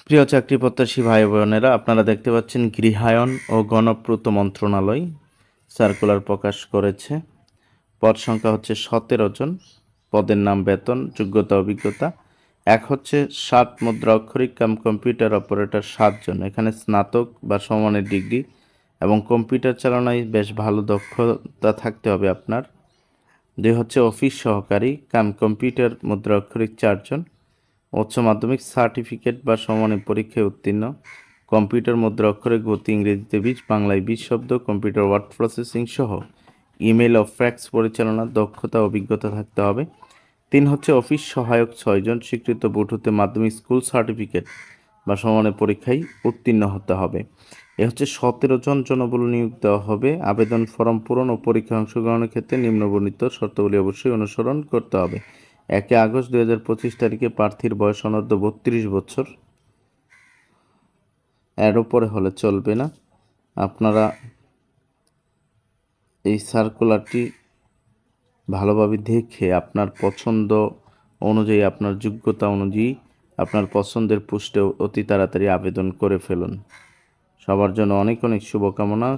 প্রিয় চাকরি প্রত্যাশী ভাই বোনেরা, আপনারা দেখতে পাচ্ছেন গৃহায়ন ও গণপূর্ত মন্ত্রণালয় সার্কুলার প্রকাশ করেছে। পদ সংখ্যা হচ্ছে 17 জন, পদের নাম বেতন, যোগ্যতা অভিজ্ঞতা। এক হচ্ছে 7 মুদ্রা অক্ষরিক কাম কম্পিউটার অপারেটর 7 জন, এখানে স্নাতক বা সমানের ডিগ্রি এবং কম্পিউটার চালানোয় বেশ ভালো দক্ষতা থাকতে হবে আপনার। 2 হচ্ছে অফিস সহকারী কাম কম্পিউটার মুদ্রা অক্ষরিক 4 জন, উচ্চ মাধ্যমিক সার্টিফিকেট বা সমানের পরীক্ষায় উত্তীর্ণ, কম্পিউটার মুদ্রা অক্ষরে গতি ইংরেজিতে 20, বাংলায় 20 শব্দ, কম্পিউটার ওয়ার্ড প্রসেসিং সহ ইমেল ও ফ্যাক্স পরিচালনার দক্ষতা অভিজ্ঞতা থাকতে হবে। 3 হচ্ছে অফিস সহায়ক 6 জন, স্বীকৃত বোর্ড হতে মাধ্যমিক স্কুল সার্টিফিকেট বা সমানের পরীক্ষায় উত্তীর্ণ হতে হবে। এ হচ্ছে 17 জন জনবল নিয়োগ দেওয়া হবে। আবেদন ফর্ম পূরণ ও পরীক্ষায় অংশগ্রহণের ক্ষেত্রে নিম্নবর্ণিত শর্তাবলী অবশ্যই অনুসরণ করতে হবে। 1 আগস্ট 2025 তারিখে প্রার্থীর বয়স অনূর্ধ্ব 32 বছর, এর উপরে হলে চলবে না। আপনারা এই সার্কুলারটি ভালোভাবে দেখে আপনার পছন্দ অনুযায়ী, আপনার যোগ্যতা অনুযায়ী, আপনার পছন্দের পোস্টে অতি তাড়াতাড়ি আবেদন করে ফেলুন। সবার জন্য অনেক অনেক শুভকামনা।